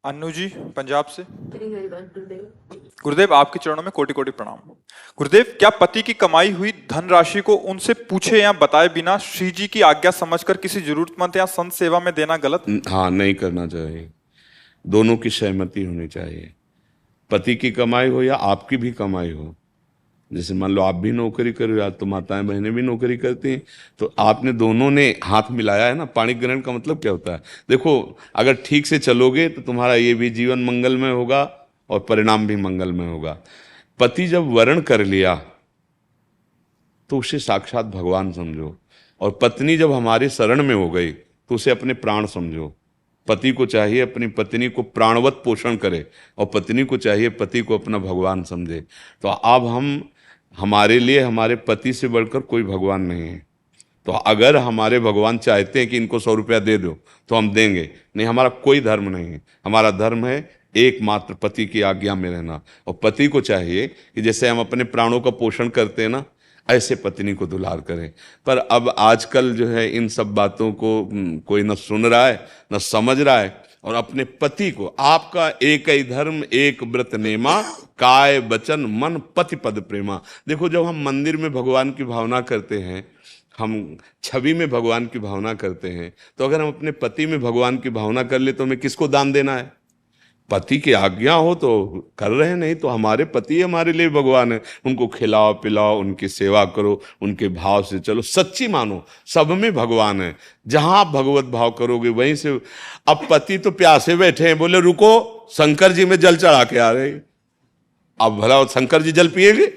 अन्नू जी पंजाब से। गुरुदेव आपके चरणों में कोटि कोटि प्रणाम। गुरुदेव, क्या पति की कमाई हुई धनराशि को उनसे पूछे या बताए बिना श्री जी की आज्ञा समझकर किसी जरूरतमंद या संत सेवा में देना गलत है? हाँ, नहीं करना चाहिए। दोनों की सहमति होनी चाहिए। पति की कमाई हो या आपकी भी कमाई हो। जैसे मान लो आप भी नौकरी कर रहे हो, आज तो माताएं बहनें भी नौकरी करती हैं, तो आपने दोनों ने हाथ मिलाया है ना। पाणी ग्रहण का मतलब क्या होता है? देखो, अगर ठीक से चलोगे तो तुम्हारा ये भी जीवन मंगलमय होगा और परिणाम भी मंगलमय होगा। पति जब वर्ण कर लिया तो उसे साक्षात भगवान समझो, और पत्नी जब हमारे शरण में हो गई तो उसे अपने प्राण समझो। पति को चाहिए अपनी पत्नी को प्राणवत पोषण करे, और पत्नी को चाहिए पति को अपना भगवान समझे। तो अब हमारे लिए हमारे पति से बढ़कर कोई भगवान नहीं है। तो अगर हमारे भगवान चाहते हैं कि इनको 100 रुपया दे दो तो हम देंगे, नहीं, हमारा कोई धर्म नहीं है। हमारा धर्म है एकमात्र पति की आज्ञा में रहना। और पति को चाहिए कि जैसे हम अपने प्राणों का पोषण करते हैं ना, ऐसे पत्नी को दुलार करें। पर अब आजकल जो है इन सब बातों को कोई न सुन रहा है न समझ रहा है। और अपने पति को, आपका एक ही धर्म एक व्रत नेमा, काय वचन मन पति पद प्रेमा। देखो, जब हम मंदिर में भगवान की भावना करते हैं, हम छवि में भगवान की भावना करते हैं, तो अगर हम अपने पति में भगवान की भावना कर ले तो हमें किसको दान देना है? पति की आज्ञा हो तो कर रहे हैं, नहीं तो हमारे पति हमारे लिए भगवान है। उनको खिलाओ पिलाओ, उनकी सेवा करो, उनके भाव से चलो, सच्ची मानो सब में भगवान है। जहां आप भगवत भाव करोगे वहीं से। अब पति तो प्यासे बैठे हैं, बोले रुको शंकर जी में जल चढ़ा के आ रहे। अब भला शंकर जी जल पिएंगे?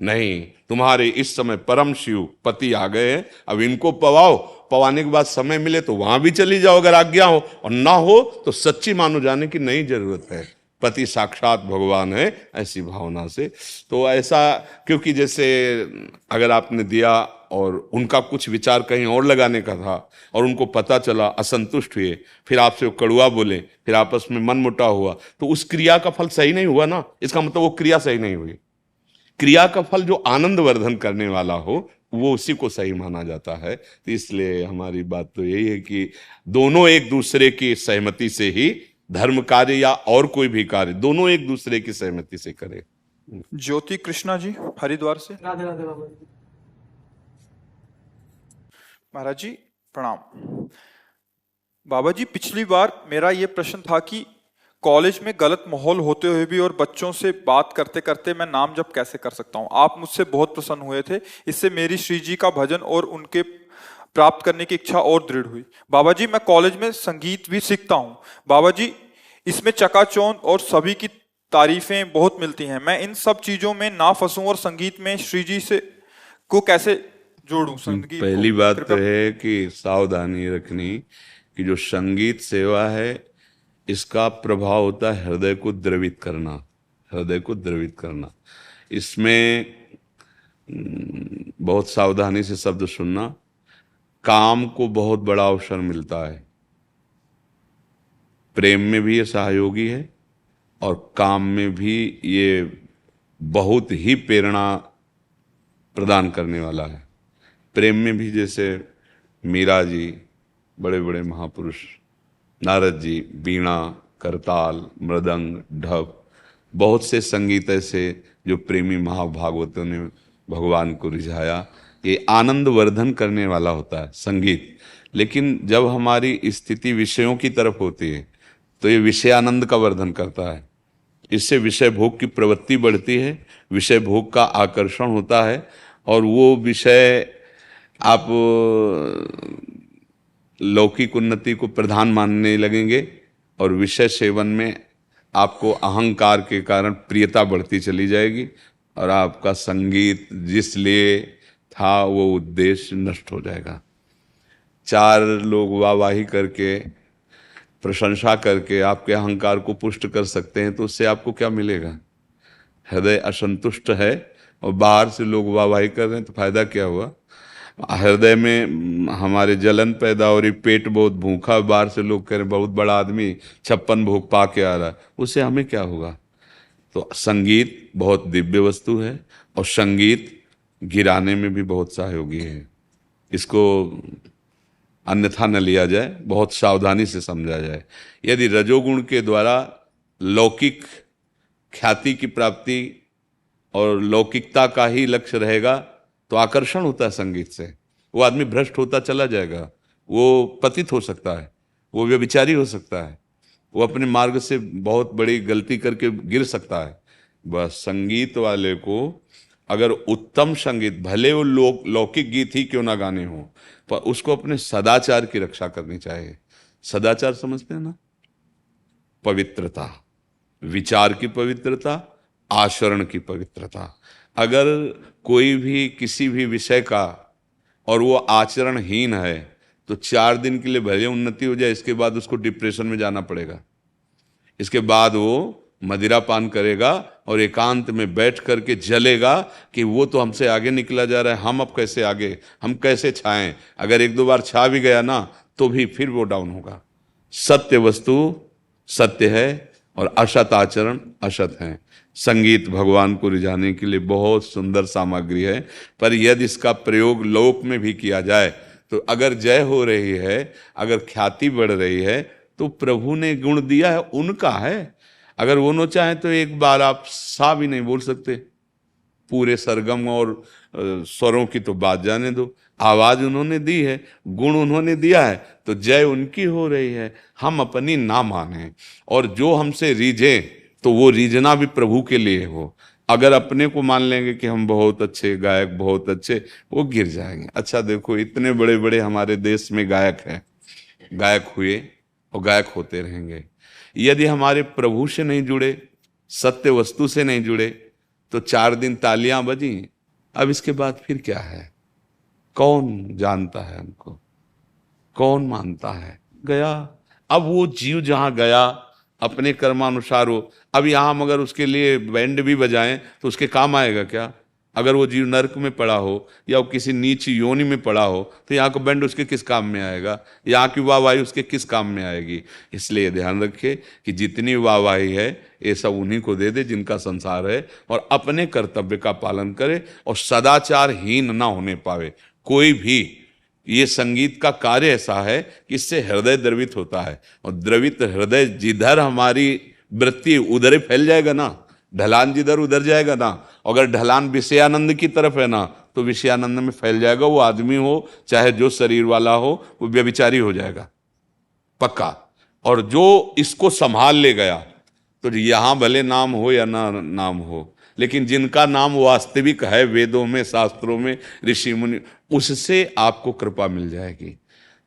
नहीं, तुम्हारे इस समय परम शिव पति आ गए हैं, अब इनको पवाओ। पवाने के बाद समय मिले तो वहां भी चली जाओ अगर आज्ञा हो, और ना हो तो सच्ची मानो जाने की नहीं जरूरत है। पति साक्षात भगवान है, ऐसी भावना से। तो ऐसा, क्योंकि जैसे अगर आपने दिया और उनका कुछ विचार कहीं और लगाने का था और उनको पता चला, असंतुष्ट हुए, फिर आपसे वो कड़वा बोले, फिर आपस में मन मुटाव हुआ, तो उस क्रिया का फल सही नहीं हुआ ना। इसका मतलब वो क्रिया सही नहीं हुई। क्रिया का फल जो आनंद वर्धन करने वाला हो वो उसी को सही माना जाता है। तो इसलिए हमारी बात तो यही है कि दोनों एक दूसरे की सहमति से ही धर्म कार्य या और कोई भी कार्य, दोनों एक दूसरे की सहमति से करें। ज्योति कृष्णा जी हरिद्वार से। राधे राधे बाबा जी। महाराज जी प्रणाम। बाबा जी, पिछली बार मेरा ये प्रश्न था कि कॉलेज में गलत माहौल होते हुए भी और बच्चों से बात करते करते मैं नाम जप कैसे कर सकता हूँ। आप मुझसे बहुत प्रसन्न हुए थे, इससे मेरी श्री जी का भजन और उनके प्राप्त करने की इच्छा और दृढ़ हुई। बाबा जी, मैं कॉलेज में संगीत भी सीखता हूँ। बाबा जी, इसमें चकाचौंध और सभी की तारीफें बहुत मिलती हैं। मैं इन सब चीजों में ना फंसूं और संगीत में श्री जी से को कैसे जोड़ूं संगीत को? पहली बात तो कृपया। है कि सावधानी रखनी कि जो संगीत सेवा है इसका प्रभाव होता है हृदय को द्रवित करना। हृदय को द्रवित करना, इसमें बहुत सावधानी से शब्द सुनना। काम को बहुत बड़ा अवसर मिलता है, प्रेम में भी ये सहयोगी है और काम में भी ये बहुत ही प्रेरणा प्रदान करने वाला है। प्रेम में भी जैसे मीरा जी, बड़े बड़े महापुरुष, नारद जी, वीणा, करताल, मृदंग, ढप, बहुत से संगीत ऐसे जो प्रेमी महाभागवतों ने भगवान को रिझाया। ये आनंद वर्धन करने वाला होता है संगीत। लेकिन जब हमारी स्थिति विषयों की तरफ होती है तो ये विषय आनंद का वर्धन करता है। इससे विषय भोग की प्रवृत्ति बढ़ती है, विषय भोग का आकर्षण होता है, और वो विषय आप लौकिक उन्नति को प्रधान मानने लगेंगे, और विषय सेवन में आपको अहंकार के कारण प्रियता बढ़ती चली जाएगी, और आपका संगीत जिस लिए था वो उद्देश्य नष्ट हो जाएगा। चार लोग वाहवाही करके, प्रशंसा करके आपके अहंकार को पुष्ट कर सकते हैं, तो उससे आपको क्या मिलेगा? हृदय असंतुष्ट है और बाहर से लोग वाहवाही कर रहे हैं तो फायदा क्या हुआ? हृदय में हमारे जलन पैदा हो रही, पेट बहुत भूखा, बाहर से लोग कह रहे हैं बहुत बड़ा आदमी 56 भोग पा के आ रहा है, उससे हमें क्या होगा? तो संगीत बहुत दिव्य वस्तु है, और संगीत गिराने में भी बहुत सहयोगी है। इसको अन्यथा न लिया जाए, बहुत सावधानी से समझा जाए। यदि रजोगुण के द्वारा लौकिक ख्याति की प्राप्ति और लौकिकता का ही लक्ष्य रहेगा तो आकर्षण होता है संगीत से, वो आदमी भ्रष्ट होता चला जाएगा, वो पतित हो सकता है, वो व्यभिचारी हो सकता है, वो अपने मार्ग से बहुत बड़ी गलती करके गिर सकता है। बस संगीत वाले को अगर उत्तम संगीत, भले वो लौकिक गीत ही क्यों ना गाने हो, पर उसको अपने सदाचार की रक्षा करनी चाहिए। सदाचार समझते हैं ना? पवित्रता, विचार की पवित्रता, आचरण की पवित्रता। अगर कोई भी किसी भी विषय का और वो आचरणहीन है तो 4 दिन के लिए भले उन्नति हो जाए, इसके बाद उसको डिप्रेशन में जाना पड़ेगा। इसके बाद वो मदिरा पान करेगा और एकांत में बैठ करके जलेगा कि वो तो हमसे आगे निकला जा रहा है, हम अब कैसे आगे, हम कैसे छाएं। अगर 1-2 बार छा भी गया ना तो भी फिर वो डाउन होगा। सत्य वस्तु सत्य है और असत आचरण असत है। संगीत भगवान को रिझाने के लिए बहुत सुंदर सामग्री है, पर यदि इसका प्रयोग लोक में भी किया जाए तो अगर जय हो रही है, अगर ख्याति बढ़ रही है, तो प्रभु ने गुण दिया है, उनका है। अगर वो न चाहे तो एक बार आप सा भी नहीं बोल सकते, पूरे सरगम और स्वरों की तो बात जाने दो। आवाज उन्होंने दी है, गुण उन्होंने दिया है, तो जय उनकी हो रही है, हम अपनी ना माने। और जो हमसे रीझे तो वो रीझना भी प्रभु के लिए हो। अगर अपने को मान लेंगे कि हम बहुत अच्छे गायक, बहुत अच्छे, वो गिर जाएंगे। अच्छा देखो, इतने बड़े बड़े हमारे देश में गायक हैं, गायक हुए और गायक होते रहेंगे। यदि हमारे प्रभु से नहीं जुड़े, सत्य वस्तु से नहीं जुड़े, तो 4 दिन तालियां बजी, अब इसके बाद फिर क्या है? कौन जानता है हमको? कौन मानता है? गया। अब वो जीव जहां गया अपने कर्मानुसार हो। अब यहां हम अगर उसके लिए बैंड भी बजाएं तो उसके काम आएगा क्या? अगर वो जीव नरक में पड़ा हो या वो किसी नीच योनि में पड़ा हो तो यहाँ का बैंड उसके किस काम में आएगा? यहाँ की वाहवाही उसके किस काम में आएगी? इसलिए ध्यान रखे कि जितनी वाहवाही है ये सब उन्हीं को दे दे जिनका संसार है, और अपने कर्तव्य का पालन करे और सदाचारहीन ना होने पावे कोई भी। ये संगीत का कार्य ऐसा है कि इससे हृदय द्रवित होता है, और द्रवित हृदय जिधर हमारी वृत्ति उधर ही फैल जाएगा ना, ढलान जिधर उधर जाएगा ना। अगर ढलान विषयानंद की तरफ है ना तो विषयानंद में फैल जाएगा। वो आदमी हो चाहे जो शरीर वाला हो, वो व्यभिचारी हो जाएगा पक्का। और जो इसको संभाल ले गया तो यहां भले नाम हो या ना नाम हो, लेकिन जिनका नाम वास्तविक है वेदों में, शास्त्रों में, ऋषि मुनि, उससे आपको कृपा मिल जाएगी।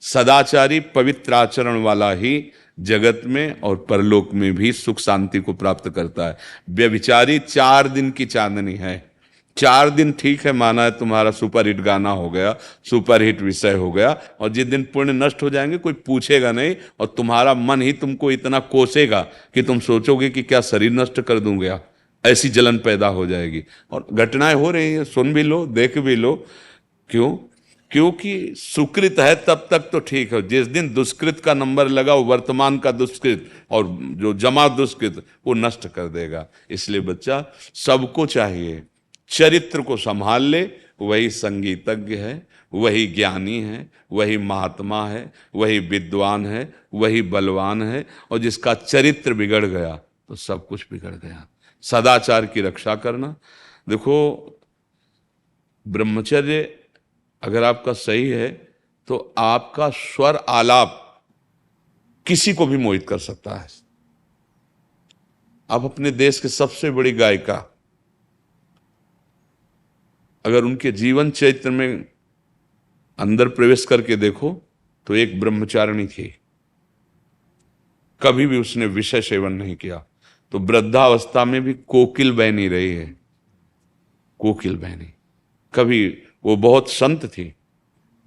सदाचारी पवित्र आचरण वाला ही जगत में और परलोक में भी सुख शांति को प्राप्त करता है। व्यभिचारी 4 दिन की चांदनी है। 4 दिन ठीक है, माना है तुम्हारा सुपरहिट गाना हो गया, सुपरहिट विषय हो गया, और जिस दिन पुण्य नष्ट हो जाएंगे कोई पूछेगा नहीं, और तुम्हारा मन ही तुमको इतना कोसेगा कि तुम सोचोगे कि क्या शरीर नष्ट कर दूंगा। ऐसी जलन पैदा हो जाएगी। और घटनाएं हो रही हैं, सुन भी लो, देख भी लो। क्यों? क्योंकि सुकृत है तब तक तो ठीक है, जिस दिन दुष्कृत का नंबर लगा, वो वर्तमान का दुष्कृत और जो जमा दुष्कृत वो नष्ट कर देगा। इसलिए बच्चा, सबको चाहिए चरित्र को संभाल ले। वही संगीतज्ञ है, वही ज्ञानी है, वही महात्मा है, वही विद्वान है, वही बलवान है। और जिसका चरित्र बिगड़ गया तो सब कुछ बिगड़ गया। सदाचार की रक्षा करना। देखो, ब्रह्मचर्य अगर आपका सही है तो आपका स्वर आलाप किसी को भी मोहित कर सकता है। आप अपने देश के सबसे बड़ी गायिका, अगर उनके जीवन चरित्र में अंदर प्रवेश करके देखो तो एक ब्रह्मचारिणी थी, कभी भी उसने विषय सेवन नहीं किया। तो वृद्धावस्था में भी कोकिल बहनी रही है, कोकिल बहनी। कभी वो बहुत संत थी,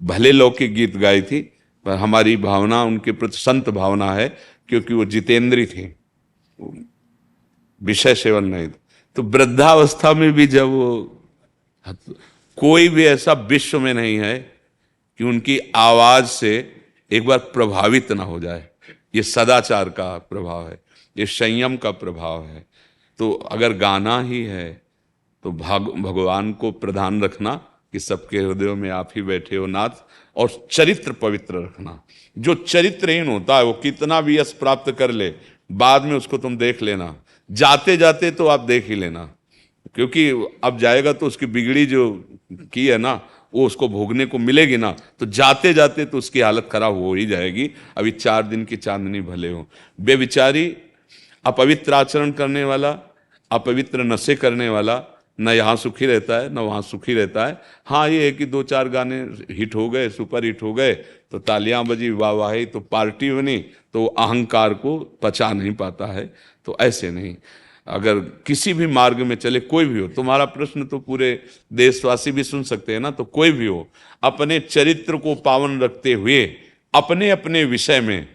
भले लौकिक गीत गाई थी, पर हमारी भावना उनके प्रति संत भावना है, क्योंकि वो जितेंद्री थी, विषय सेवन नहीं। तो वृद्धावस्था में भी जब वो, कोई भी ऐसा विश्व में नहीं है कि उनकी आवाज से एक बार प्रभावित ना हो जाए। ये सदाचार का प्रभाव है, ये संयम का प्रभाव है। तो अगर गाना ही है तो भगवान को प्रधान रखना कि सबके हृदयों में आप ही बैठे हो नाथ। और चरित्र पवित्र रखना। जो चरित्रहीन होता है वो कितना भी यश प्राप्त कर ले, बाद में उसको तुम देख लेना, जाते जाते तो आप देख ही लेना, क्योंकि अब जाएगा तो उसकी बिगड़ी जो की है ना वो उसको भोगने को मिलेगी ना, तो जाते जाते तो उसकी हालत खराब हो ही जाएगी। अभी 4 दिन की चांदनी भले हो। बेविचारी, अपवित्र आचरण करने वाला, अपवित्र नशे करने वाला न यहाँ सुखी रहता है न वहाँ सुखी रहता है। हाँ ये है कि 2-4 गाने हिट हो गए, सुपर हिट हो गए तो तालियां बजी, वाहवाही, तो पार्टी बनी, तो अहंकार को पचा नहीं पाता है। तो ऐसे नहीं, अगर किसी भी मार्ग में चले, कोई भी हो, तुम्हारा प्रश्न तो पूरे देशवासी भी सुन सकते हैं ना, तो कोई भी हो, अपने चरित्र को पावन रखते हुए अपने अपने विषय में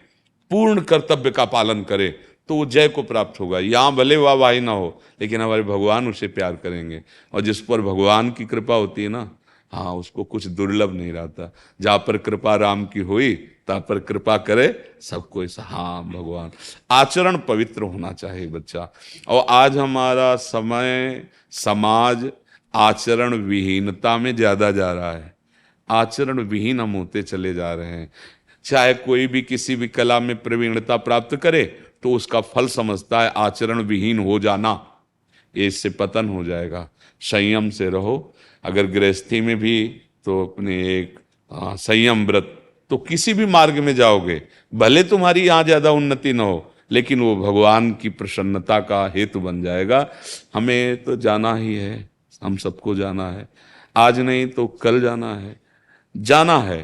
पूर्ण कर्तव्य का पालन करे तो वो जय को प्राप्त होगा। यहाँ भले वाहवाही ना हो, लेकिन हमारे भगवान उसे प्यार करेंगे। और जिस पर भगवान की कृपा होती है ना, हाँ उसको कुछ दुर्लभ नहीं रहता। जहाँ पर कृपा राम की हुई तहाँ पर कृपा करे सबको ऐसा। हाँ भगवान, आचरण पवित्र होना चाहिए बच्चा। और आज हमारा समय, समाज आचरण विहीनता में ज्यादा जा रहा है। आचरण विहीन हम होते चले जा रहे हैं। चाहे कोई भी किसी भी कला में प्रवीणता प्राप्त करे तो उसका फल समझता है आचरण विहीन हो जाना, ये इससे पतन हो जाएगा। संयम से रहो। अगर गृहस्थी में भी तो अपने एक संयम व्रत, तो किसी भी मार्ग में जाओगे, भले तुम्हारी यहाँ ज्यादा उन्नति न हो, लेकिन वो भगवान की प्रसन्नता का हेतु बन जाएगा। हमें तो जाना ही है, हम सबको जाना है, आज नहीं तो कल जाना है। जाना है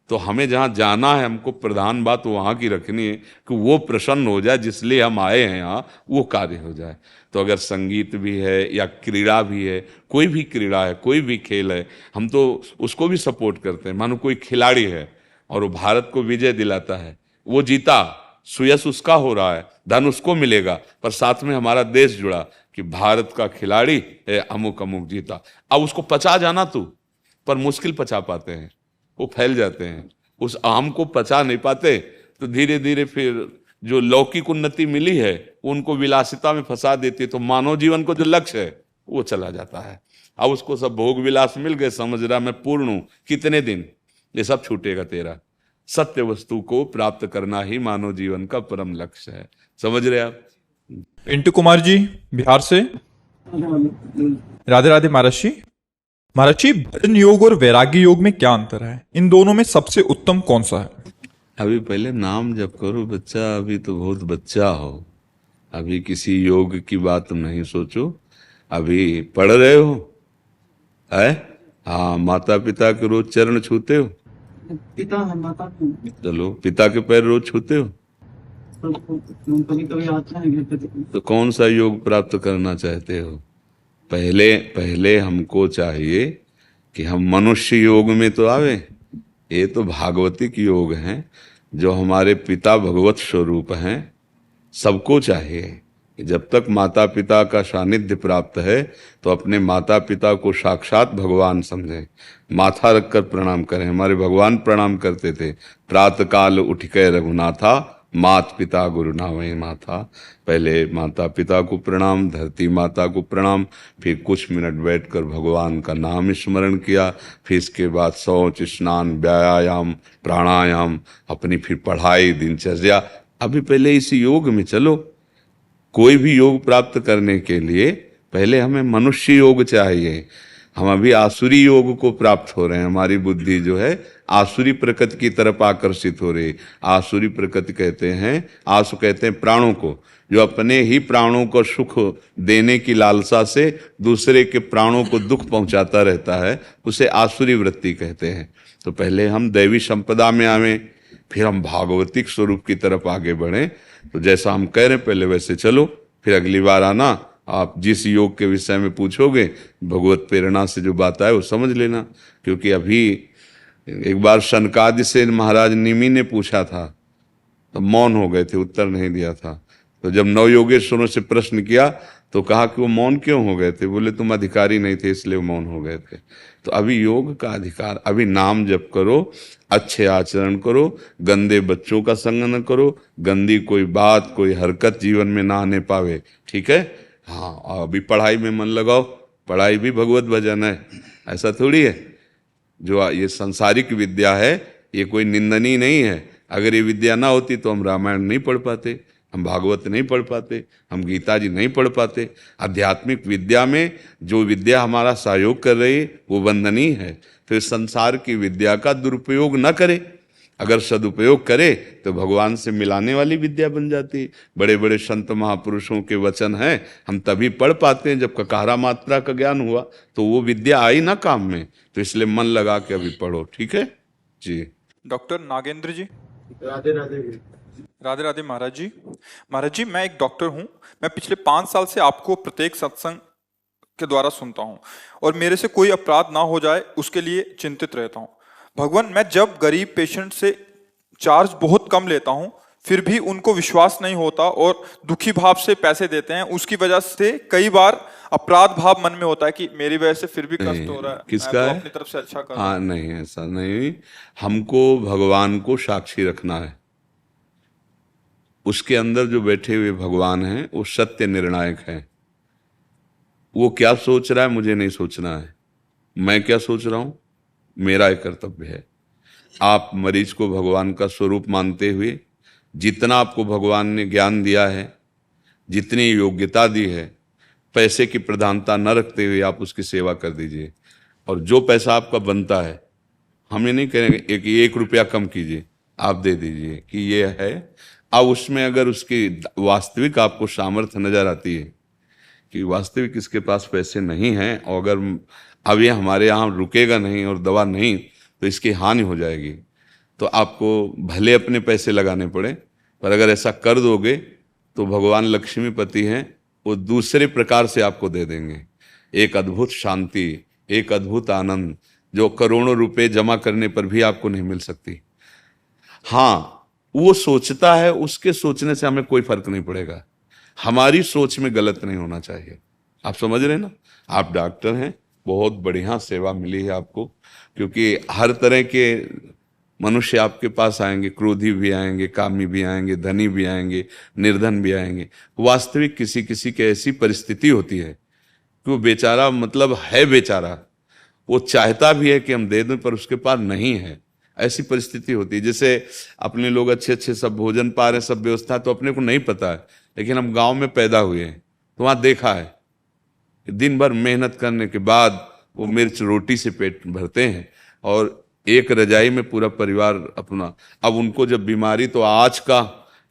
तो हमें जहाँ जाना है, हमको प्रधान बात वहाँ की रखनी है कि वो प्रसन्न हो जाए, जिसलिए हम आए हैं यहाँ वो कार्य हो जाए। तो अगर संगीत भी है या क्रीड़ा भी है, कोई भी क्रीड़ा है, कोई भी खेल है, हम तो उसको भी सपोर्ट करते हैं। मानो कोई खिलाड़ी है और वो भारत को विजय दिलाता है, वो जीता, सुयश उसका हो रहा है, धन उसको मिलेगा, पर साथ में हमारा देश जुड़ा कि भारत का खिलाड़ी है अमुक अमुक जीता। अब उसको पचा जाना तू, पर मुश्किल पचा पाते हैं, वो फैल जाते हैं। उस आम को पचा नहीं पाते तो धीरे धीरे फिर जो लौकिक उन्नति मिली है वो उनको विलासिता में फंसा देती है। तो मानव जीवन को जो लक्ष्य है वो चला जाता है। अब उसको सब भोग विलास मिल गए, समझ रहा मैं पूर्ण हूं, कितने दिन ये सब छूटेगा तेरा। सत्य वस्तु को प्राप्त करना ही मानव जीवन का परम लक्ष्य है। समझ रहे आप? पिंटू कुमार जी बिहार से। राधे राधे महाराज जी। महाराज जी, भजन योग और वैराग्य योग में क्या अंतर है? इन दोनों में सबसे उत्तम कौन सा है? अभी पहले नाम जप करो बच्चा, अभी तो बहुत बच्चा हो, अभी किसी योग की बात तुम नहीं सोचो। अभी पढ़ रहे हो है? हाँ, माता पिता के रोज चरण छूते हो? पिता है, माता को चलो, पिता के पैर रोज छूते हो? कभी कभी आता है घर पे। तो कौन सा योग प्राप्त करना चाहते हो? पहले पहले हमको चाहिए कि हम मनुष्य योग में तो आवे। ये तो भागवतिक योग हैं, जो हमारे पिता भगवत स्वरूप हैं। सबको चाहिए कि जब तक माता पिता का सानिध्य प्राप्त है तो अपने माता पिता को साक्षात भगवान समझें, माथा रखकर प्रणाम करें। हमारे भगवान प्रणाम करते थे, प्रातः काल उठ के रघुनाथा, मात पिता गुरु नावै माथा। पहले माता पिता को प्रणाम, धरती माता को प्रणाम, फिर कुछ मिनट बैठकर भगवान का नाम स्मरण किया, फिर इसके बाद शौच, स्नान, व्यायाम, प्राणायाम, अपनी फिर पढ़ाई, दिनचर्या। अभी पहले इस योग में चलो। कोई भी योग प्राप्त करने के लिए पहले हमें मनुष्य योग चाहिए। हम अभी आसुरी योग को प्राप्त हो रहे हैं। हमारी बुद्धि जो है आसुरी प्रकृति की तरफ आकर्षित हो रही। आसुरी प्रकृति कहते हैं, आसु कहते हैं प्राणों को, जो अपने ही प्राणों को सुख देने की लालसा से दूसरे के प्राणों को दुख पहुंचाता रहता है, उसे आसुरी वृत्ति कहते हैं। तो पहले हम दैवी संपदा में आवें, फिर हम भागवतिक स्वरूप की तरफ आगे बढ़ें। तो जैसा हम कह रहे हैं पहले वैसे चलो, फिर अगली बार आना, आप जिस योग के विषय में पूछोगे भगवत प्रेरणा से जो बात आए वो समझ लेना। क्योंकि अभी एक बार शनकादि से महाराज निमि ने पूछा था तो मौन हो गए थे, उत्तर नहीं दिया था। तो जब नवयोगेश्वरों से प्रश्न किया तो कहा कि वो मौन क्यों हो गए थे? बोले तुम अधिकारी नहीं थे इसलिए वो मौन हो गए थे। तो अभी योग का अधिकार, अभी नाम जप करो, अच्छे आचरण करो, गंदे बच्चों का संग न करो, गंदी कोई बात, कोई हरकत जीवन में ना आने पावे। ठीक है? हाँ, अभी पढ़ाई में मन लगाओ, पढ़ाई भी भगवत भजन है, ऐसा थोड़ी है। जो ये सांसारिक विद्या है ये कोई निंदनीय नहीं है। अगर ये विद्या ना होती तो हम रामायण नहीं पढ़ पाते, हम भागवत नहीं पढ़ पाते, हम गीता जी नहीं पढ़ पाते। आध्यात्मिक विद्या में जो विद्या हमारा सहयोग कर रही है वो वंदनीय है। फिर संसार की विद्या का दुरुपयोग न करे, अगर सदुपयोग करे तो भगवान से मिलाने वाली विद्या बन जाती है। बड़े बड़े संत महापुरुषों के वचन हैं, हम तभी पढ़ पाते हैं जब ककारा मात्रा का ज्ञान हुआ, तो वो विद्या आई ना काम में। तो इसलिए मन लगा के अभी पढ़ो, ठीक है जी। डॉक्टर नागेंद्र जी। राधे राधे। राधे राधे महाराज जी। महाराज जी, मैं एक डॉक्टर हूँ। मैं पिछले 5 साल से आपको प्रत्येक सत्संग के द्वारा सुनता हूँ और मेरे से कोई अपराध ना हो जाए उसके लिए चिंतित रहता हूँ। भगवान, मैं जब गरीब पेशेंट से चार्ज बहुत कम लेता हूँ फिर भी उनको विश्वास नहीं होता और दुखी भाव से पैसे देते हैं, उसकी वजह से कई बार अपराध भाव मन में होता है कि मेरी वजह से फिर भी कष्ट हो रहा है, किसका मैं तो है? अपनी तरफ से अच्छा कर रहा हाँ हूं। नहीं, ऐसा नहीं। हमको भगवान को साक्षी रखना है। उसके अंदर जो बैठे हुए भगवान हैं वो सत्य निर्णायक हैं। वो क्या सोच रहा है मुझे नहीं सोचना है, मैं क्या सोच रहा हूं मेरा एक कर्तव्य है। आप मरीज को भगवान का स्वरूप मानते हुए जितना आपको भगवान ने ज्ञान दिया है, जितनी योग्यता दी है, पैसे की प्रधानता न रखते हुए आप उसकी सेवा कर दीजिए। और जो पैसा आपका बनता है, हम ये नहीं कहेंगे कि 1 रुपया कम कीजिए, आप दे दीजिए कि ये है। अब उसमें अगर उसकी वास्तविक आपको सामर्थ्य नजर आती है कि वास्तविक इसके पास पैसे नहीं हैं और अगर अब ये हमारे यहाँ रुकेगा नहीं और दवा नहीं तो इसकी हानि हो जाएगी, तो आपको भले अपने पैसे लगाने पड़े, पर अगर ऐसा कर दोगे तो भगवान लक्ष्मीपति हैं, वो दूसरे प्रकार से आपको दे देंगे। एक अद्भुत शांति, एक अद्भुत आनंद जो करोड़ों रुपए जमा करने पर भी आपको नहीं मिल सकती। हाँ, वो सोचता है, उसके सोचने से हमें कोई फर्क नहीं पड़ेगा। हमारी सोच में गलत नहीं होना चाहिए। आप समझ रहे हैं ना? आप डॉक्टर हैं, बहुत बढ़िया सेवा मिली है आपको, क्योंकि हर तरह के मनुष्य आपके पास आएंगे, क्रोधी भी आएंगे, कामी भी आएंगे, धनी भी आएंगे, निर्धन भी आएंगे। वास्तविक किसी किसी की ऐसी परिस्थिति होती है कि वो बेचारा, मतलब है बेचारा, वो चाहता भी है कि हम दे दें पर उसके पास नहीं है। ऐसी परिस्थिति होती है। जैसे अपने लोग अच्छे अच्छे सब भोजन पा रहे हैं, सब व्यवस्था, तो अपने को नहीं पता है, लेकिन हम गांव में पैदा हुए हैं तो वहां देखा है कि दिन भर मेहनत करने के बाद वो मिर्च रोटी से पेट भरते हैं और एक रजाई में पूरा परिवार अपना। अब उनको जब बीमारी, तो आज का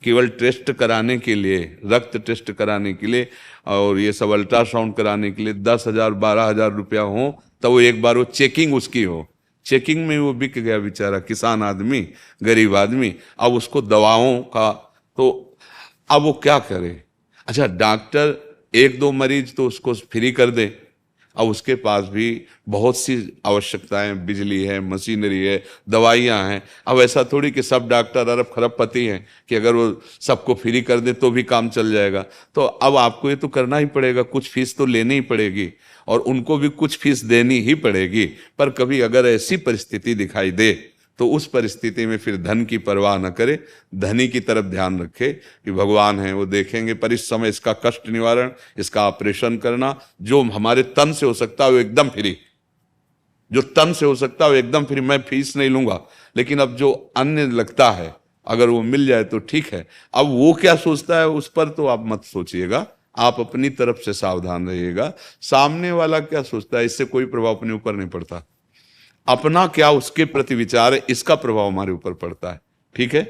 केवल टेस्ट कराने के लिए, रक्त टेस्ट कराने के लिए और ये सब अल्ट्रासाउंड कराने के लिए 10,000 12,000 रुपया हो, तब वो एक बार वो चेकिंग उसकी हो, चेकिंग में वो बिक गया बेचारा, किसान आदमी, गरीब आदमी। अब उसको दवाओं का, तो अब वो क्या करे? अच्छा, डॉक्टर 1-2 मरीज तो उसको फ्री कर दे, अब उसके पास भी बहुत सी आवश्यकताएं, बिजली है, मशीनरी है, दवाइयां हैं। अब ऐसा थोड़ी कि सब डॉक्टर अरब खरबपति हैं कि अगर वो सबको फ्री कर दे तो भी काम चल जाएगा। तो अब आपको ये तो करना ही पड़ेगा, कुछ फीस तो लेनी ही पड़ेगी और उनको भी कुछ फीस देनी ही पड़ेगी। पर कभी अगर ऐसी परिस्थिति दिखाई दे तो उस परिस्थिति में फिर धन की परवाह न करे, धनी की तरफ ध्यान रखे कि भगवान है, वो देखेंगे। पर इस समय इसका कष्ट निवारण, इसका ऑपरेशन करना, जो हमारे तन से हो सकता है वो एकदम फ्री, जो तन से हो सकता है वो एकदम फ्री। मैं फीस नहीं लूंगा, लेकिन अब जो अन्य लगता है अगर वो मिल जाए तो ठीक है। अब वो क्या सोचता है उस पर तो आप मत सोचिएगा, आप अपनी तरफ से सावधान रहिएगा। सामने वाला क्या सोचता है इससे कोई प्रभाव अपने ऊपर नहीं पड़ता। अपना क्या उसके प्रति विचार है, इसका प्रभाव हमारे ऊपर पड़ता है। ठीक है,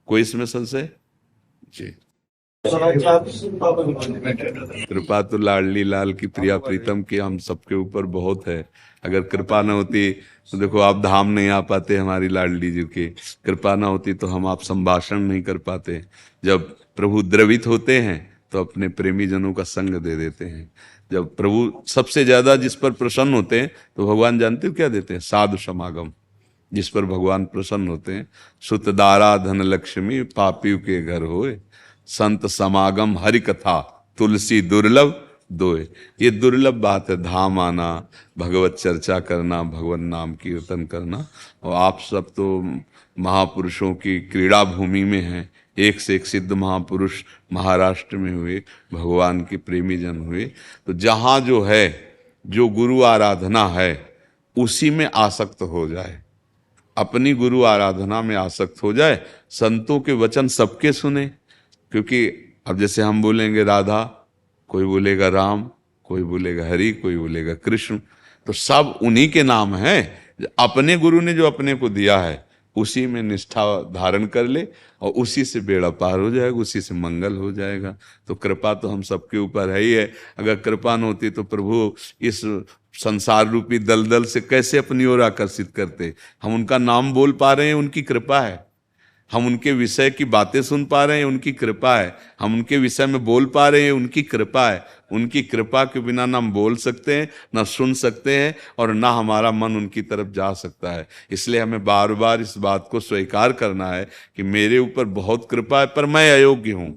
कोई इसमें संशय? जी। कृपा तो लाडली लाल की प्रिया प्रीतम की हम सबके ऊपर बहुत है। अगर कृपा न होती तो देखो आप धाम नहीं आ पाते, हमारी लाडली जी की कृपा न होती तो हम आप संभाषण नहीं कर पाते। जब प्रभु द्रवित होते हैं तो अपने प्रेमी जनों का संग दे देते हैं। जब प्रभु सबसे ज्यादा जिस पर प्रसन्न होते हैं तो भगवान जानते हो क्या देते हैं? साधु समागम। जिस पर भगवान प्रसन्न होते हैं, सुतदारा धन लक्ष्मी पापियों के घर होए, संत समागम हरि कथा तुलसी दुर्लभ दोए। ये दुर्लभ बात है, धाम आना, भगवत चर्चा करना, भगवान नाम कीर्तन करना। और आप सब तो महापुरुषों की क्रीड़ा भूमि में हैं। एक से एक सिद्ध महापुरुष महाराष्ट्र में हुए, भगवान के प्रेमी जन हुए। तो जहाँ जो है, जो गुरु आराधना है, उसी में आसक्त हो जाए, अपनी गुरु आराधना में आसक्त हो जाए, संतों के वचन सबके सुने। क्योंकि अब जैसे हम बोलेंगे राधा, कोई बोलेगा राम, कोई बोलेगा हरि, कोई बोलेगा कृष्ण, तो सब उन्हीं के नाम हैं। अपने गुरु ने जो अपने को दिया है उसी में निष्ठा धारण कर ले और उसी से बेड़ा पार हो जाएगा, उसी से मंगल हो जाएगा। तो कृपा तो हम सबके ऊपर है ही है। अगर कृपा न होती तो प्रभु इस संसार रूपी दलदल से कैसे अपनी ओर आकर्षित करते। हम उनका नाम बोल पा रहे हैं, उनकी कृपा है। हम उनके विषय की बातें सुन पा रहे हैं, उनकी कृपा है। हम उनके विषय में बोल पा रहे हैं, उनकी कृपा है। उनकी कृपा के बिना ना हम बोल सकते हैं, ना सुन सकते हैं, और ना हमारा मन उनकी तरफ जा सकता है। इसलिए हमें बार बार इस बात को स्वीकार करना है कि मेरे ऊपर बहुत कृपा है, पर मैं अयोग्य हूं।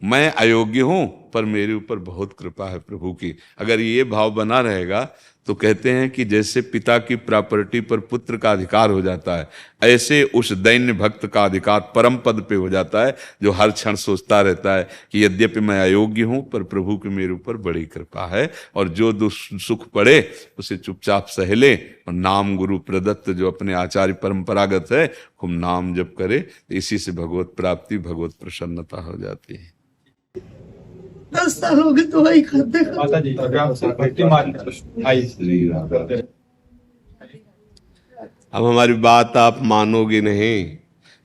मैं अयोग्य हूं, पर मेरे ऊपर बहुत कृपा है प्रभु की। अगर ये भाव बना रहेगा तो कहते हैं कि जैसे पिता की प्रॉपर्टी पर पुत्र का अधिकार हो जाता है, ऐसे उस दैन्य भक्त का अधिकार परम पद पे हो जाता है, जो हर क्षण सोचता रहता है कि यद्यपि मैं अयोग्य हूं, पर प्रभु की मेरे ऊपर बड़ी कृपा है। और जो सुख पड़े उसे चुपचाप सह ले, और नाम गुरु प्रदत्त जो अपने आचार्य परंपरागत है, खूब नाम जप करे, तो इसी से भगवत प्राप्ति, भगवत प्रसन्नता हो जाती है। 10 साल हो गए तो वही खाते माता जी अब हमारी बात आप मानोगे नहीं,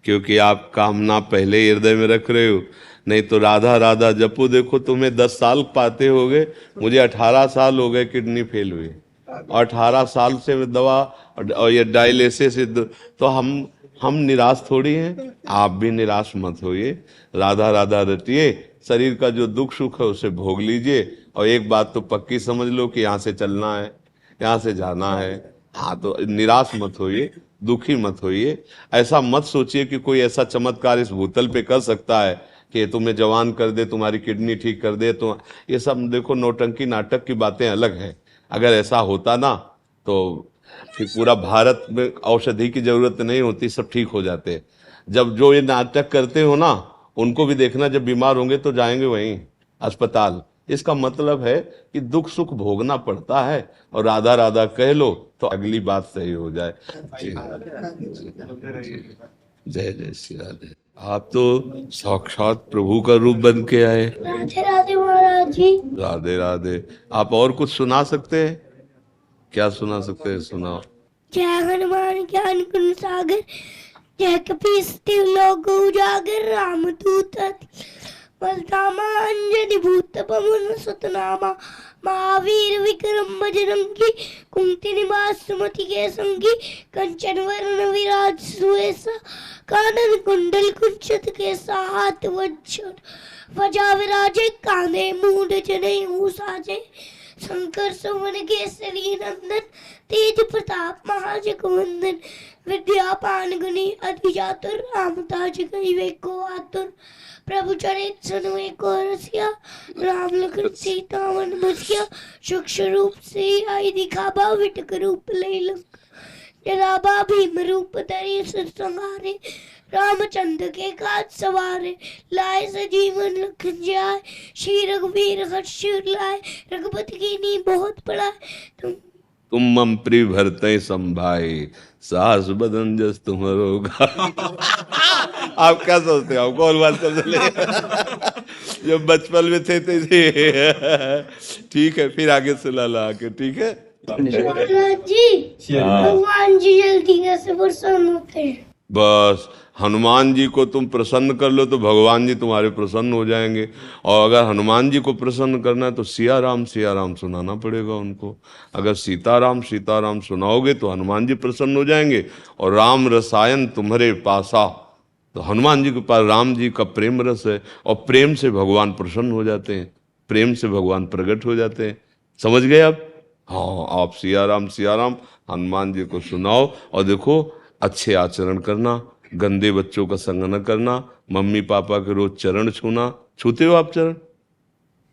क्योंकि आप कामना पहले ही हृदय में रख रहे हो। नहीं तो राधा राधा जपो, देखो तुम्हें 10 साल पाते हो गए, मुझे 18 साल हो गए किडनी फेल हुई, और 18 साल से दवा और ये डायलिसिस, तो हम निराश थोड़ी हैं। आप भी निराश मत होइए, राधा राधा रटिए, शरीर का जो दुख सुख है उसे भोग लीजिए, और एक बात तो पक्की समझ लो कि यहाँ से चलना है, यहाँ से जाना है। हाँ, तो निराश मत होइए, दुखी मत होइए। ऐसा मत सोचिए कि कोई ऐसा चमत्कार इस भूतल पे कर सकता है कि तुम्हें जवान कर दे, तुम्हारी किडनी ठीक कर दे। तो ये सब देखो नौटंकी नाटक की बातें अलग है। अगर ऐसा होता ना तो फिर पूरा भारत में औषधि की जरूरत नहीं होती, सब ठीक हो जाते। जब जो ये नाटक करते हो ना, उनको भी देखना, जब बीमार होंगे तो जाएंगे वहीं अस्पताल। इसका मतलब है कि दुख सुख भोगना पड़ता है, और राधा राधा कह लो तो अगली बात सही हो जाए। जय जय श्री राधे। आप तो साक्षात प्रभु का रूप बन के आए। राधे राधे महाराज जी। राधे राधे। आप और कुछ सुना सकते हैं? क्या सुना सकते हैं? सुनाओ। जय हनुमान ज्ञान गुण सागर, जय कपीस तिहु लोक उजागर, रामदूत बलधामा अंजनी भूत पवन सुतनामा, महावीर विक्रम बजरंगी, कुंती निवास सुमति के संगी, कंचन वरण विराज सुवेसा, कानन कुंडल कुंचित केसा, हाथ वज्र ध्वजा विराजे, कांधे मूढ़ जनेऊ साजे, शंकर सुवन केसरी नंदन, तेज प्रताप महाजगवंदन, विद्यापान गुणी अति चातुर, रामताज कहिवे को आतुर, प्रभु चरित सुनवे को रसिया, राम लखन सीता वन बसिया, सूक्ष्म रूप से आई दिखावा, विटक रूप लई लंका, जराबा भीम रूप धरि सिर संहारे, रामचंद्र के काज सवारे, लाए सजीवन लखन जाए, श्री रघुवीर हर्ष लाए, रघुपति की नी बहुत पढ़ाए, तुम मम प्रिय भरते संभाई, सास बदन जस तुम्हारो आप क्या सोचते हो? आपको और बात कर ले जब बचपन में थे ठीक है, फिर आगे सुना ला आके, ठीक है। महाराज जी, भगवान जी जल्दी कैसे प्रसन्न होते हैं? बस हनुमान जी को तुम प्रसन्न कर लो तो भगवान जी तुम्हारे प्रसन्न हो जाएंगे। और अगर हनुमान जी को प्रसन्न करना है तो सिया राम सुनाना पड़ेगा उनको। अगर सीताराम सुनाओगे तो हनुमान जी प्रसन्न हो जाएंगे। और राम रसायन तुम्हारे पासा, तो हनुमान जी के पास राम जी का प्रेम रस है, और प्रेम से भगवान प्रसन्न हो जाते हैं, प्रेम से भगवान प्रकट हो जाते हैं। समझ गए आप? हाँ, आप सिया राम हनुमान जी को सुनाओ। और देखो, अच्छे आचरण करना, गंदे बच्चों का संग न करना, मम्मी पापा के रोज चरण छूना। छूते हो आप चरण?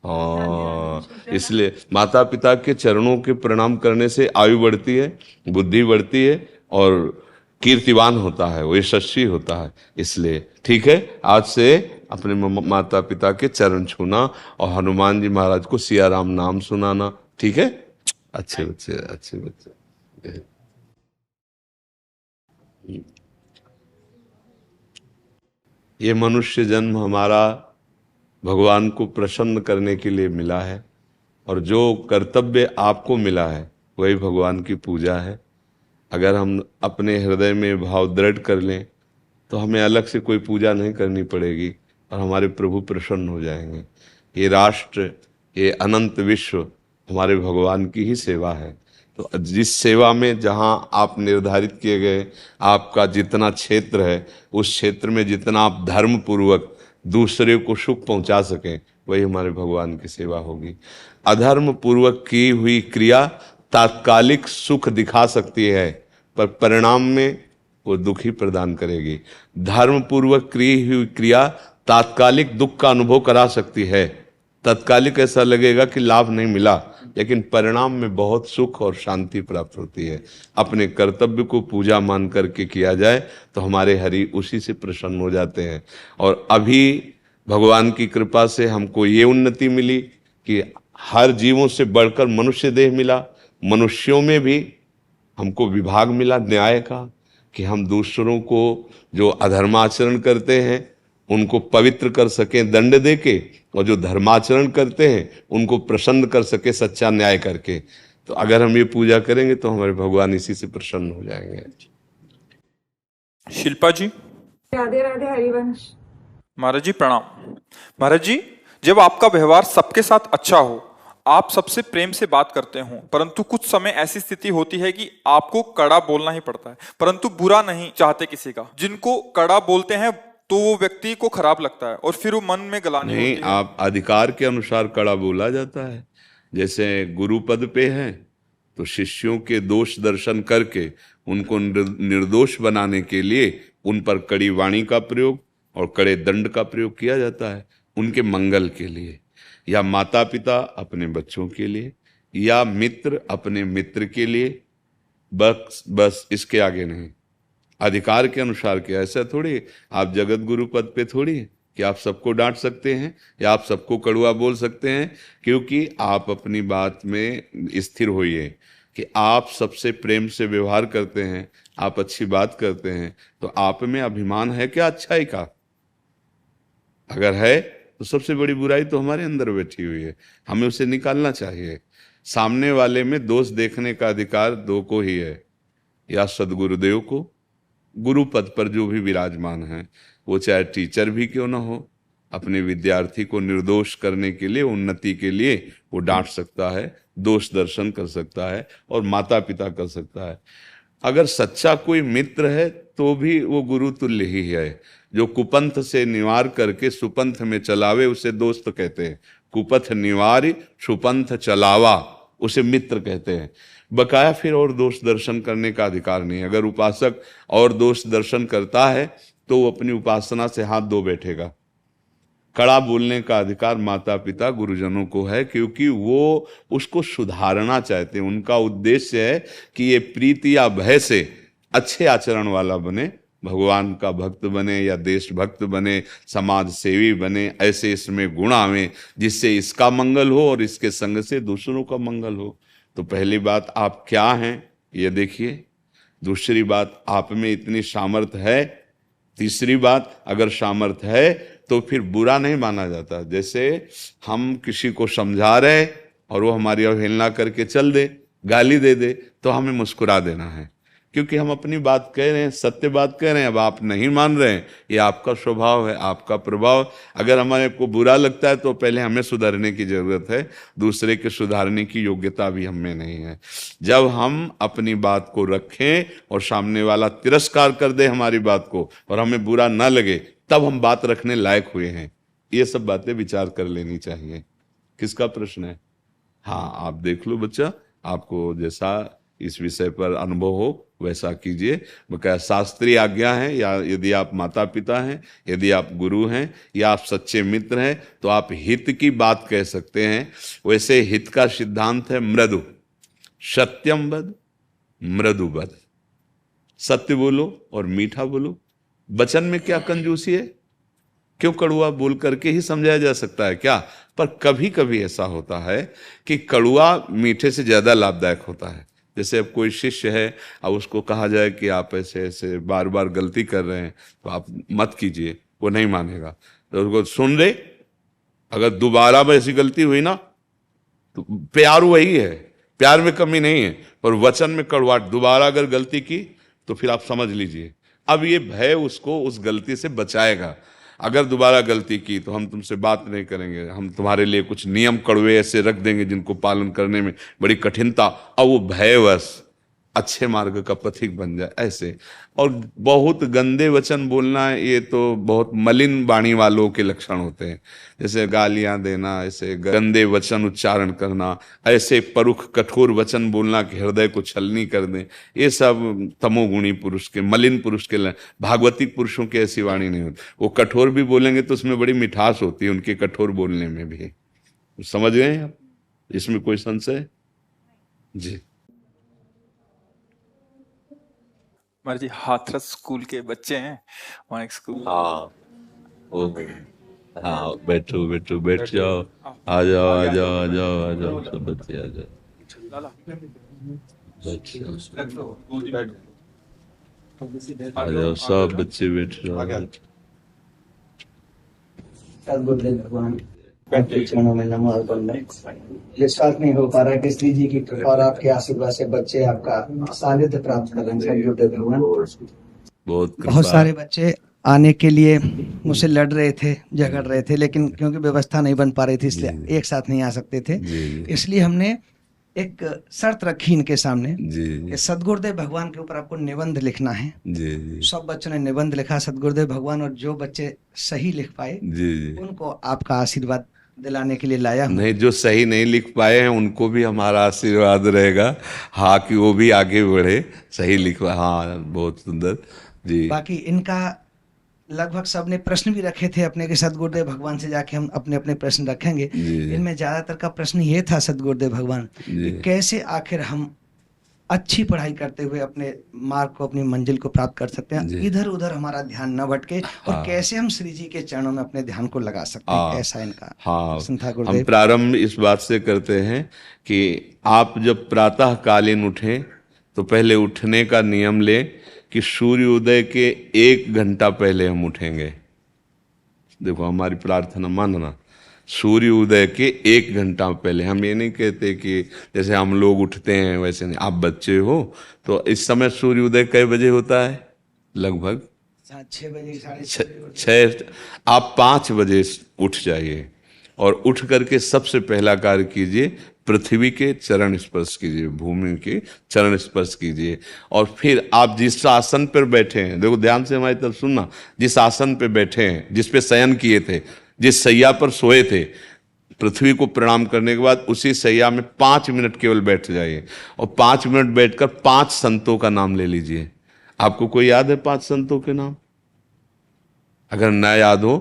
हाँ, इसलिए माता पिता के चरणों के प्रणाम करने से आयु बढ़ती है, बुद्धि बढ़ती है, और कीर्तिवान होता है, वो यशस्वी होता है। इसलिए ठीक है, आज से अपने माता पिता के चरण छूना और हनुमान जी महाराज को सिया राम नाम सुनाना। ठीक है? अच्छे बच्चे। ये मनुष्य जन्म हमारा भगवान को प्रसन्न करने के लिए मिला है, और जो कर्तव्य आपको मिला है वही भगवान की पूजा है। अगर हम अपने हृदय में भाव दृढ़ कर लें तो हमें अलग से कोई पूजा नहीं करनी पड़ेगी और हमारे प्रभु प्रसन्न हो जाएंगे। ये राष्ट्र, ये अनंत विश्व हमारे भगवान की ही सेवा है। तो जिस सेवा में जहाँ आप निर्धारित किए गए, आपका जितना क्षेत्र है, उस क्षेत्र में जितना आप धर्म पूर्वक दूसरे को सुख पहुंचा सकें, वही हमारे भगवान की सेवा होगी। अधर्म पूर्वक की हुई क्रिया तात्कालिक सुख दिखा सकती है, पर परिणाम में वो दुख ही प्रदान करेगी। धर्म पूर्वक की हुई क्रिया तात्कालिक दुख का अनुभव करा सकती है, तत्कालिक ऐसा लगेगा कि लाभ नहीं मिला, लेकिन परिणाम में बहुत सुख और शांति प्राप्त होती है। अपने कर्तव्य को पूजा मान करके किया जाए तो हमारे हरि उसी से प्रसन्न हो जाते हैं। और अभी भगवान की कृपा से हमको ये उन्नति मिली कि हर जीवों से बढ़कर मनुष्य देह मिला। मनुष्यों में भी हमको विभाग मिला न्याय का, कि हम दूसरों को जो अधर्माचरण करते हैं उनको पवित्र कर सकें दंड देके, और जो धर्माचरण करते हैं उनको प्रसन्न कर सके सच्चा न्याय करके। तो अगर हम ये पूजा करेंगे तो हमारे भगवान इसी से प्रसन्न हो जाएंगे। शिल्पा जी। राधे राधे हरिवंश। महाराज जी प्रणाम। महाराज जी, जब आपका व्यवहार सबके साथ अच्छा हो, आप सबसे प्रेम से बात करते हो, परंतु कुछ समय ऐसी स्थिति होती है कि आपको कड़ा बोलना ही पड़ता है, परंतु बुरा नहीं चाहते किसी का। जिनको कड़ा बोलते हैं तो वो व्यक्ति को खराब लगता है और फिर वो मन में गलानी होती है। आप अधिकार के अनुसार कड़ा बोला जाता है। जैसे गुरु पद पे हैं तो शिष्यों के दोष दर्शन करके उनको निर्दोष बनाने के लिए उन पर कड़ी वाणी का प्रयोग और कड़े दंड का प्रयोग किया जाता है, उनके मंगल के लिए। या माता पिता अपने बच्चों के लिए, या मित्र अपने मित्र के लिए, बस इसके आगे नहीं। अधिकार के अनुसार किया। ऐसा थोड़ी आप जगत गुरु पद पे थोड़ी कि आप सबको डांट सकते हैं या आप सबको कड़वा बोल सकते हैं, क्योंकि आप अपनी बात में स्थिर होइए कि आप सबसे प्रेम से व्यवहार करते हैं, आप अच्छी बात करते हैं, तो आप में अभिमान है क्या अच्छाई का? अगर है तो सबसे बड़ी बुराई तो हमारे अंदर बैठी हुई है, हमें उसे निकालना चाहिए। सामने वाले में दोष देखने का अधिकार दो को ही है, या सदगुरुदेव को, गुरु पद पर जो भी विराजमान है, वो चाहे टीचर भी क्यों ना हो, अपने विद्यार्थी को निर्दोष करने के लिए, उन्नति के लिए वो डांट सकता है, दोष दर्शन कर सकता है, और माता पिता कर सकता है। अगर सच्चा कोई मित्र है तो भी वो गुरु तुल्य ही है। जो कुपंथ से निवार करके सुपंथ में चलावे उसे दोस्त कहते हैं। कुपथ निवार सुपंथ चलावा उसे मित्र कहते हैं। बकाया फिर और दोष दर्शन करने का अधिकार नहीं। अगर उपासक और दोष दर्शन करता है तो वो अपनी उपासना से हाथ धो बैठेगा। कड़ा बोलने का अधिकार माता पिता गुरुजनों को है, क्योंकि वो उसको सुधारना चाहते हैं। उनका उद्देश्य है कि ये प्रीति या भय से अच्छे आचरण वाला बने, भगवान का भक्त बने या देशभक्त बने, समाज सेवी बने। ऐसे इसमें गुण आवे जिससे इसका मंगल हो और इसके संग से दूसरों का मंगल हो। तो पहली बात आप क्या हैं ये देखिए। दूसरी बात आप में इतनी सामर्थ्य है। तीसरी बात अगर सामर्थ्य है तो फिर बुरा नहीं माना जाता। जैसे हम किसी को समझा रहे और वो हमारी अवहेलना करके चल दे, गाली दे दे, तो हमें मुस्कुरा देना है, क्योंकि हम अपनी बात कह रहे हैं, सत्य बात कह रहे हैं। अब आप नहीं मान रहे हैं, ये आपका स्वभाव है, आपका प्रभाव। अगर हमारे को बुरा लगता है तो पहले हमें सुधरने की जरूरत है, दूसरे के सुधारने की योग्यता भी हमें नहीं है। जब हम अपनी बात को रखें और सामने वाला तिरस्कार कर दे हमारी बात को और हमें बुरा ना लगे, तब हम बात रखने लायक हुए हैं। ये सब बातें विचार कर लेनी चाहिए। किसका प्रश्न है? हाँ, आप देख लो बच्चा, आपको जैसा इस विषय पर अनुभव हो वैसा कीजिए। बकाया शास्त्रीय आज्ञा है, या यदि आप माता पिता हैं, यदि आप गुरु हैं, या आप सच्चे मित्र हैं, तो आप हित की बात कह सकते हैं। वैसे हित का सिद्धांत है मृदु, सत्यम वद मृदु वद। सत्य बोलो और मीठा बोलो। वचन में क्या कंजूसी है? क्यों कड़ुआ बोल करके ही समझाया जा सकता है क्या? पर कभी कभी ऐसा होता है कि कड़ुआ मीठे से ज्यादा लाभदायक होता है। जैसे अब कोई शिष्य है, अब उसको कहा जाए कि आप ऐसे ऐसे बार बार गलती कर रहे हैं तो आप मत कीजिए, वो नहीं मानेगा। तो उसको सुन ले, अगर दोबारा में ऐसी गलती हुई ना तो प्यार वही है, प्यार में कमी नहीं है, पर वचन में कड़वाहट। दोबारा अगर गलती की तो फिर आप समझ लीजिए, अब ये भय उसको उस गलती से बचाएगा। अगर दोबारा गलती की तो हम तुमसे बात नहीं करेंगे, हम तुम्हारे लिए कुछ नियम कड़वे ऐसे रख देंगे जिनको पालन करने में बड़ी कठिनता, और वो भयवश अच्छे मार्ग का पथिक बन जाए ऐसे। और बहुत गंदे वचन बोलना, ये तो बहुत मलिन वाणी वालों के लक्षण होते हैं, जैसे गालियां देना, ऐसे गंदे वचन उच्चारण करना, ऐसे परुख कठोर वचन बोलना कि हृदय को छलनी कर दें, ये सब तमोगुणी पुरुष के, मलिन पुरुष के। भागवती पुरुषों की ऐसी वाणी नहीं होती। वो कठोर भी बोलेंगे तो उसमें बड़ी मिठास होती है उनके कठोर बोलने में भी। समझ गए आप? इसमें कोई संशय? जी महाराज जी, हाथरस स्कूल के बच्चे हैं, वहाँ एक स्कूल। हाँ, ओ हाँ, बैठो बैठो, बैठ जाओ, आ जाओ आ जाओ आ जाओ आ जाओ, सब बच्चे आ जाओ, लाला बैठ जाओ, आ जाओ, सब बच्चे बैठ जाओ। सद्गुरुदेव भगवान के चरणों में नमो अर्पण। विश्वास नहीं हो पा रहा कि श्री जी की कृपा और आपके आशीर्वाद से बच्चे आपका सानिध्य प्राप्त कर रहे हैं। सद्गुरुदेव भगवान, बहुत सारे बच्चे आने के लिए मुझसे लड़ रहे थे, झगड़ रहे थे, लेकिन क्योंकि व्यवस्था नहीं बन पा रही थी इसलिए एक साथ नहीं आ सकते थे। इसलिए हमने एक शर्त रखी इनके सामने कि सद्गुरुदेव भगवान के ऊपर आपको निबंध लिखना है। सब बच्चों ने निबंध लिखा सद्गुरुदेव भगवान, और जो बच्चे सही लिख पाए उनको आपका आशीर्वाद दिलाने के लिए लाया हूं। नहीं, जो सही नहीं लिख पाए हैं उनको भी हमारा आशीर्वाद रहेगा, हाँ, कि वो भी आगे बढ़े, सही लिख पाए। हाँ, बहुत सुंदर जी। बाकी इनका लगभग सबने प्रश्न भी रखे थे अपने के सद्गुरुदेव भगवान से जाके हम अपने अपने प्रश्न रखेंगे। इनमें ज्यादातर का प्रश्न ये था सद्गुरुदेव भगवान कि कैसे आखिर हम अच्छी पढ़ाई करते हुए अपने मार्ग को, अपनी मंजिल को प्राप्त कर सकते हैं, इधर उधर हमारा ध्यान न भटके, और कैसे हम श्री जी के चरणों में अपने ध्यान को लगा सकते हैं, ऐसा इनका प्रश्न था। हम प्रारंभ इस बात से करते हैं कि आप जब प्रातः कालीन उठें तो पहले उठने का नियम लें कि सूर्योदय के 1 घंटा पहले हम उठेंगे। देखो, हमारी प्रार्थना मानना, सूर्योदय के 1 घंटा पहले। हम ये नहीं कहते कि जैसे हम लोग उठते हैं वैसे नहीं। आप बच्चे हो तो इस समय सूर्योदय कै बजे होता है? लगभग 6 बजे, 6। आप 5 बजे उठ जाइए और उठ करके सबसे पहला कार्य कीजिए, पृथ्वी के चरण स्पर्श कीजिए, भूमि के चरण स्पर्श कीजिए। और फिर आप जिस आसन पर बैठे हैं, देखो ध्यान से हमारी तरफ सुनना, जिस आसन पे बैठे हैं, जिस पे शयन किए थे, जिस सैया पर सोए थे, पृथ्वी को प्रणाम करने के बाद उसी सैया में 5 मिनट केवल बैठ जाइए, और 5 मिनट बैठकर 5 संतों का नाम ले लीजिए। आपको कोई याद है 5 संतों के नाम? अगर ना याद हो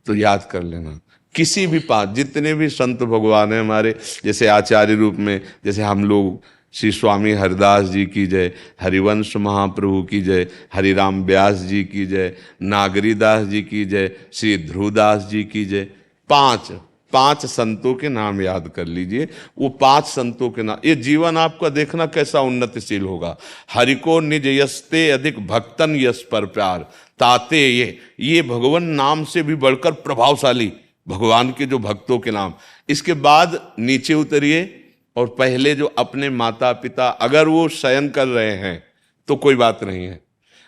तो याद कर लेना। किसी भी 5, जितने भी संत भगवान हैं हमारे, जैसे आचार्य रूप में, जैसे हम लोग श्री स्वामी हरिदास जी की जय, हरिवंश महाप्रभु की जय, हरिराम व्यास जी की जय, नागरीदास जी की जय, श्री ध्रुवदास जी की जय, 5 संतों के नाम याद कर लीजिए। वो 5 संतों के नाम, ये जीवन आपका देखना कैसा उन्नतिशील होगा। हरि को निज यस्ते अधिक भक्तन यश पर प्यार ताते, ये भगवान नाम से भी बढ़कर प्रभावशाली भगवान के जो भक्तों के नाम। इसके बाद नीचे उतरिए और पहले जो अपने माता पिता, अगर वो शयन कर रहे हैं तो कोई बात नहीं है,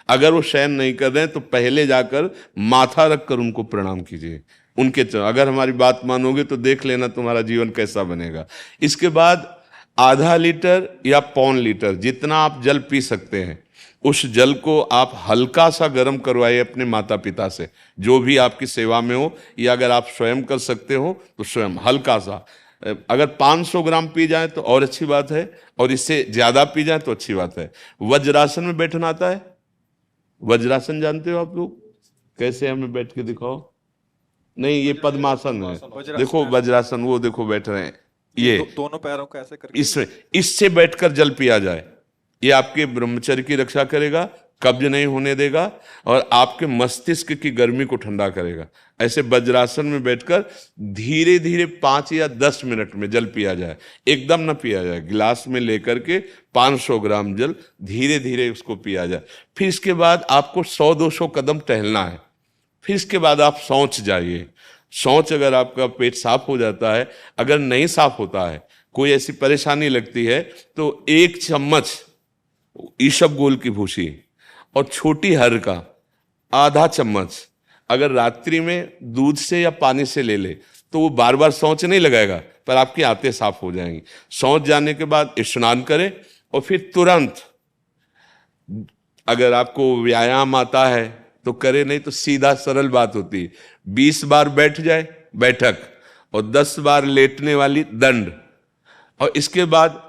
अगर वो शयन नहीं कर रहे हैं तो पहले जाकर माथा रखकर उनको प्रणाम कीजिए, उनके चरण। अगर हमारी बात मानोगे तो देख लेना तुम्हारा जीवन कैसा बनेगा। इसके बाद आधा लीटर या 1.25 लीटर, जितना आप जल पी सकते हैं, उस जल को आप हल्का सा गर्म करवाइए अपने माता पिता से, जो भी आपकी सेवा में हो, या अगर आप स्वयं कर सकते हो तो स्वयं हल्का सा। अगर 500 ग्राम पी जाए तो और अच्छी बात है, और इससे ज्यादा पी जाए तो अच्छी बात है। वज्रासन में बैठना आता है? वज्रासन जानते हो आप लोग? कैसे, हमें बैठ के दिखाओ। नहीं, ये पद्मासन है। देखो वज्रासन, वो देखो बैठ रहे हैं, ये दोनों पैरों को ऐसे करके इससे बैठकर जल पिया जाए, ये आपके ब्रह्मचर्य की रक्षा करेगा, कब्ज नहीं होने देगा और आपके मस्तिष्क की गर्मी को ठंडा करेगा। ऐसे वज्रासन में बैठकर धीरे धीरे 5 या 10 मिनट में जल पिया जाए, एकदम ना पिया जाए। गिलास में लेकर के 500 ग्राम जल धीरे धीरे उसको पिया जाए। फिर इसके बाद आपको 100-200 कदम टहलना है। फिर इसके बाद आप शौच जाइए। शौच अगर आपका पेट साफ हो जाता है, अगर नहीं साफ होता है, कोई ऐसी परेशानी लगती है, तो 1 चम्मच ईसबगोल की भूसी और छोटी हर का आधा चम्मच अगर रात्रि में दूध से या पानी से ले ले तो वो बार बार शौच नहीं लगाएगा, पर आपकी आंतें साफ हो जाएंगी। शौच जाने के बाद स्नान करें और फिर तुरंत, अगर आपको व्यायाम आता है तो करे, नहीं तो सीधा सरल बात होती है, 20 बार बैठ जाए बैठक और 10 बार लेटने वाली दंड, और इसके बाद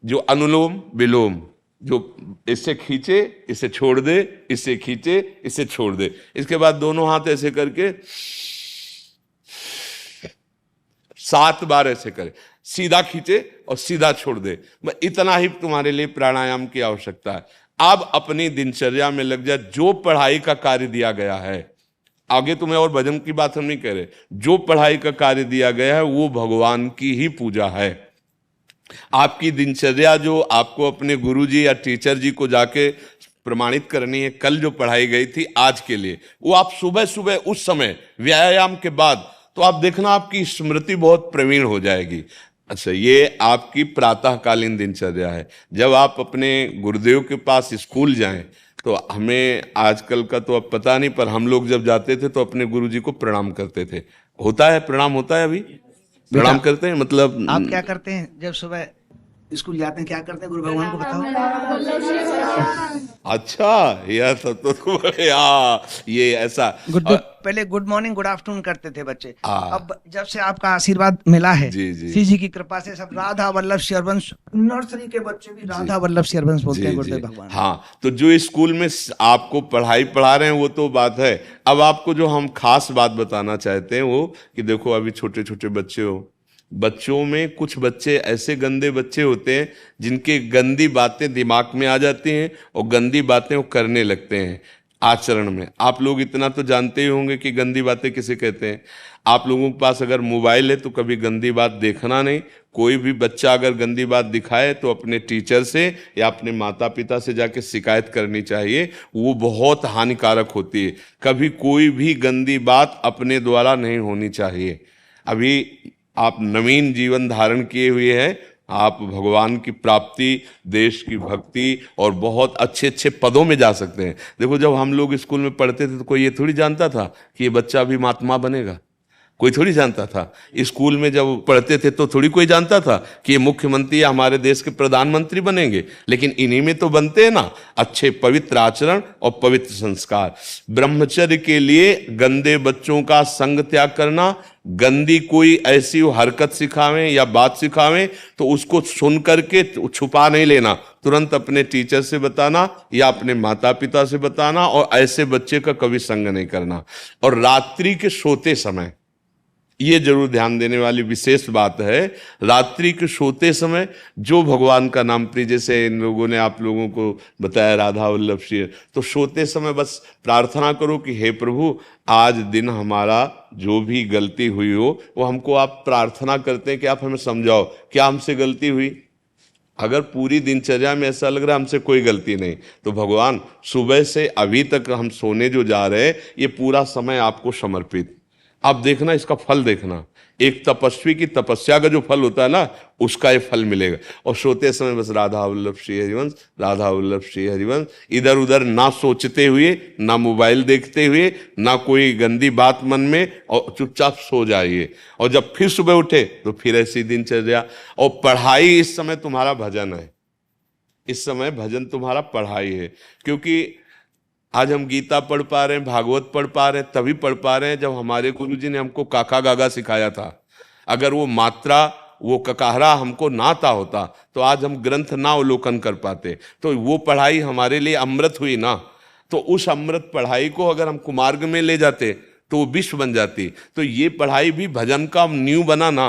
जो अनुलोम विलोम, जो इससे खींचे इसे छोड़ दे, इससे खींचे इसे छोड़ दे, इसके बाद दोनों हाथ ऐसे करके 7 बार ऐसे करे, सीधा खींचे और सीधा छोड़ दे। इतना ही तुम्हारे लिए प्राणायाम की आवश्यकता है। अब अपनी दिनचर्या में लग जा। जो पढ़ाई का कार्य दिया गया है, आगे तुम्हें और भजन की बात हम नहीं कह रहे, जो पढ़ाई का कार्य दिया गया है वो भगवान की ही पूजा है। आपकी दिनचर्या जो आपको अपने गुरुजी या टीचर जी को जाके प्रमाणित करनी है, कल जो पढ़ाई गई थी आज के लिए, वो आप सुबह सुबह उस समय व्यायाम के बाद, तो आप देखना आपकी स्मृति बहुत प्रवीण हो जाएगी। अच्छा, ये आपकी प्रातःकालीन दिनचर्या है। जब आप अपने गुरुदेव के पास स्कूल जाएं, तो हमें आजकल का तो अब पता नहीं, पर हम लोग जब जाते थे तो अपने गुरुजी को प्रणाम करते थे। होता है प्रणाम, होता है अभी प्रणाम करते हैं। मतलब आप क्या करते हैं जब सुबह स्कूल जाते हैं, क्या करते हैं गुरु भगवान को बताओ। अच्छा, यह तो ये ऐसा पहले गुड मॉर्निंग गुड आफ्टरनून करते थे बच्चे। अब जब से आपका आशीर्वाद मिला है, श्री जी की कृपा से, सब राधा वल्लभ शेरवंश, नर्सरी के बच्चे भी राधा वल्लभ शेरवंश बोलते हैं गुरुदेव भगवान। हाँ, तो जो स्कूल में आपको पढ़ाई पढ़ा रहे हैं वो तो बात है। अब आपको जो हम खास बात बताना चाहते हैं वो कि देखो, अभी छोटे छोटे बच्चे हो, बच्चों में कुछ बच्चे ऐसे गंदे बच्चे होते हैं जिनके गंदी बातें दिमाग में आ जाती हैं और गंदी बातें वो करने लगते हैं आचरण में। आप लोग इतना तो जानते ही होंगे कि गंदी बातें किसे कहते हैं। आप लोगों के पास अगर मोबाइल है तो कभी गंदी बात देखना नहीं। कोई भी बच्चा अगर गंदी बात दिखाए तो अपने टीचर से या अपने माता पिता से जाके शिकायत करनी चाहिए, वो बहुत हानिकारक होती है। कभी कोई भी गंदी बात अपने द्वारा नहीं होनी चाहिए। अभी आप नवीन जीवन धारण किए हुए हैं, आप भगवान की प्राप्ति, देश की भक्ति और बहुत अच्छे अच्छे पदों में जा सकते हैं। देखो, जब हम लोग स्कूल में पढ़ते थे तो कोई ये थोड़ी जानता था कि ये बच्चा अभी महात्मा बनेगा, कोई थोड़ी जानता था। स्कूल में जब पढ़ते थे तो थोड़ी कोई जानता था कि ये मुख्यमंत्री या हमारे देश के प्रधानमंत्री बनेंगे, लेकिन इन्हीं में तो बनते हैं ना अच्छे पवित्र आचरण और पवित्र संस्कार। ब्रह्मचर्य के लिए गंदे बच्चों का संग त्याग करना, गंदी कोई ऐसी हरकत सिखावें या बात सिखावें तो उसको सुन करके छुपा नहीं लेना, तुरंत अपने टीचर से बताना या अपने माता पिता से बताना, और ऐसे बच्चे का कभी संग नहीं करना। और रात्रि के सोते समय ये जरूर ध्यान देने वाली विशेष बात है, रात्रि के सोते समय जो भगवान का नाम प्रिय, जैसे इन लोगों ने आप लोगों को बताया राधा वल्लभ शेर, तो सोते समय बस प्रार्थना करो कि हे प्रभु, आज दिन हमारा जो भी गलती हुई हो वो हमको आप प्रार्थना करते हैं कि आप हमें समझाओ क्या हमसे गलती हुई। अगर पूरी दिनचर्या में ऐसा लग रहा है हमसे कोई गलती नहीं, तो भगवान सुबह से अभी तक हम सोने जो जा रहे हैं ये पूरा समय आपको समर्पित। आप देखना, इसका फल देखना, एक तपस्वी की तपस्या का जो फल होता है ना, उसका ये फल मिलेगा। और सोते समय बस राधा वल्लभ श्री हरिवंश, राधा वल्लभ श्री हरिवंश, इधर उधर ना सोचते हुए, ना मोबाइल देखते हुए, ना कोई गंदी बात मन में, और चुपचाप सो जाइए। और जब फिर सुबह उठे तो फिर ऐसी दिनचर्या। और पढ़ाई इस समय तुम्हारा भजन है, इस समय भजन तुम्हारा पढ़ाई है। क्योंकि आज हम गीता पढ़ पा रहे हैं, भागवत पढ़ पा रहे हैं, तभी पढ़ पा रहे हैं जब हमारे गुरुजी ने हमको काका गागा सिखाया था। अगर वो मात्रा, वो ककाहरा हमको ना आता होता तो आज हम ग्रंथ ना अवलोकन कर पाते। तो वो पढ़ाई हमारे लिए अमृत हुई ना, तो उस अमृत पढ़ाई को अगर हम कुमार्ग में ले जाते तो वो विश्व बन जाती। तो ये पढ़ाई भी भजन का नींव बना ना,